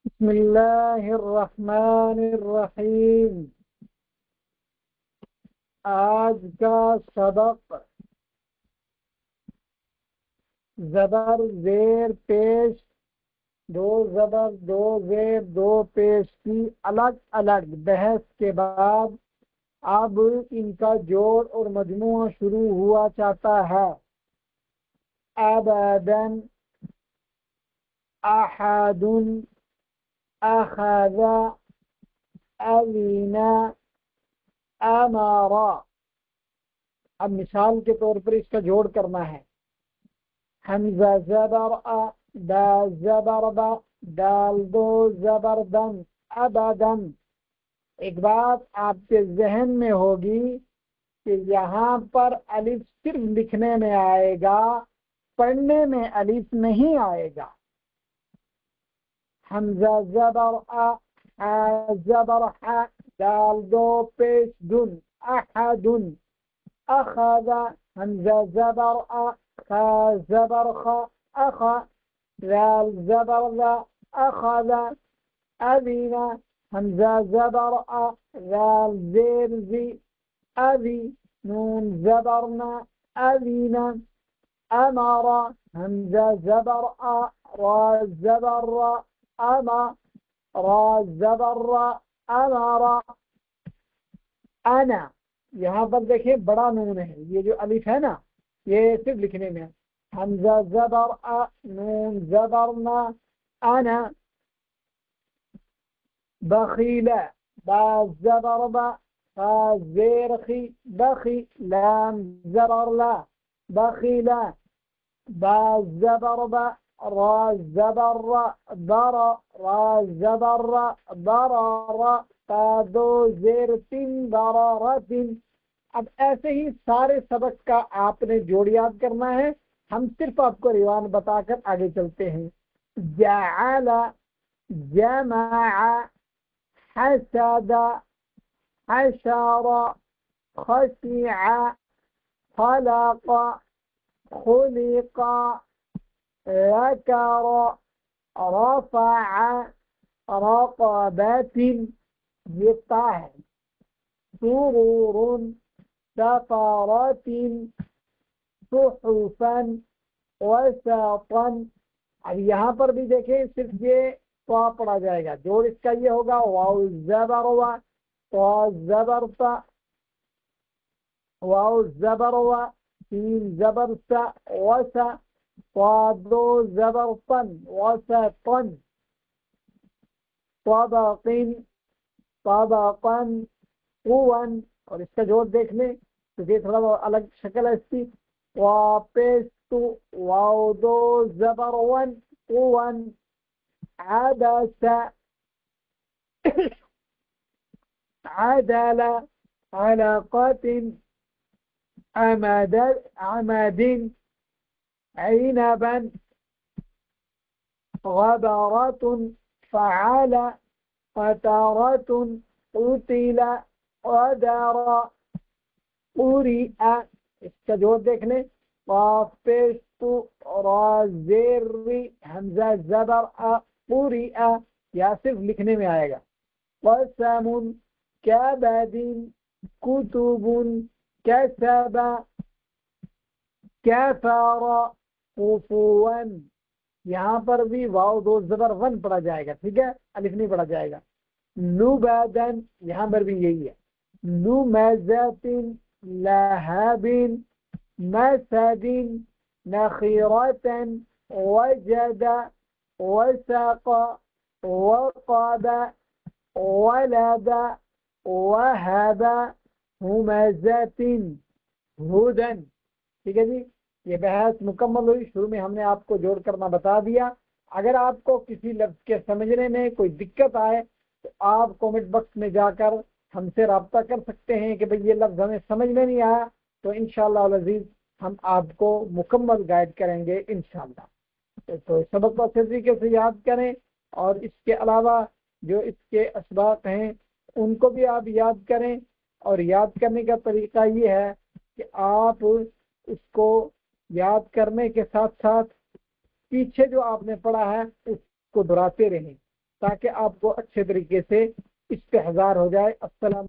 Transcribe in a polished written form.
بسم اللہ الرحمن الرحیم۔ آج کا سبق زبر زیر پیش، دو زبر دو زیر دو پیش کی الگ الگ بحث کے بعد اب ان کا جوڑ اور مجموعہ شروع ہوا چاہتا ہے۔ ابداً، احد، اخذ، اذن، امر۔ اب مثال کے طور پر اس کا جوڑ کرنا ہے۔ حمزہ زبر ا، دال زبر با، دال دو زبر دن، ابدن۔ ایک بات آپ کے ذہن میں ہوگی کہ یہاں پر الف صرف لکھنے میں آئے گا، پڑھنے میں الف نہیں آئے گا۔ حمزہ زبر ا، ح زبر ح، دال دو پیش دن، احدن۔ اخذ، حمزہ زبر ا، خا زبر خا، اخا، ذال زبر ذا، اخذ۔ اذن، حمزہ زبر ا، ذال زیر زی، اذی، نون زبرنا، اذن۔ امر، حمزہ زبر ا، را زبر را، اما، را زبر را، امر۔ انا، یہاں پر دیکھیں بڑا نون ہے، یہ جو الف ہے نا یہ صرف لکھنے میں ہے۔ حمزہ زبر ا، نون زبرنا، انا۔ بخیل، با زبر با، خا زیر خی، بخی، لام زبر لا، بخیل۔ با زبر با، را زبر را، برا، را زبر را، برارا، تا دو زیر تین، برارتن۔ اب ایسے ہی سارے سبق کا آپ نے جوڑ یاد کرنا ہے، ہم صرف آپ کو ریوان بتا کر آگے چلتے ہیں۔ جعل، جمع، حسد، حشر، خشع، خلق، خلق، ذكر، رفع، رقبة، یہ تا ہے۔ سرور، سفرة، صحفا، وسطا۔ اب یہاں پر بھی دیکھیں صرف یہ تو پڑھا جائے گا، جوڑ اس کا یہ ہوگا واو زبر وا، تو زبر تا، واو زبر وا، سین زبر سا، وسا، دو زبر پن، وسطن۔ طبقن، طبقن، قون۔ اور اس کا جوڑ دیکھ لیں تو یہ تھوڑا الگ شکل ہے اس کی۔ واپس، واو دو زبر ون، قون۔ عدس، عدل، علقة، عمد، عمد، عنبا، غبرة، فعل، قترة، قتل، قدر، قرئ۔ اس کا جوڑ دیکھ لیں۔ قاف پیش تو، را زیر ری، حمزہ زبر ا، قرئ، یا صرف لکھنے میں آئے گا۔ قسم، كبد، كتب، كسب، كفر، كفوا۔ یہاں پر بھی واو دو زبر ون پڑھا جائے گا، ٹھیک ہے، الف نہیں پڑھا جائے گا۔ لبدن، یہاں پر بھی یہی ہے۔ لمزة، لهب، مسد، نخيرة، وجد، وسق، وقب، ولد، وهب، همزة، هدن۔ ٹھیک ہے جی، یہ بحث مکمل ہوئی۔ شروع میں ہم نے آپ کو جوڑ کرنا بتا دیا۔ اگر آپ کو کسی لفظ کے سمجھنے میں کوئی دقت آئے تو آپ کامنٹ باکس میں جا کر ہم سے رابطہ کر سکتے ہیں کہ بھئی یہ لفظ ہمیں سمجھ میں نہیں آیا، تو انشاءاللہ العزیز ہم آپ کو مکمل گائیڈ کریں گے انشاءاللہ۔ تو سبق کو اچھے طریقے سے یاد کریں، اور اس کے علاوہ جو اس کے اسباق ہیں ان کو بھی آپ یاد کریں۔ اور یاد کرنے کا طریقہ یہ ہے کہ آپ اس کو یاد کرنے کے ساتھ ساتھ پیچھے جو آپ نے پڑھا ہے اس کو دہراتے رہیں، تاکہ آپ کو اچھے طریقے سے استحضار ہو جائے۔ السلام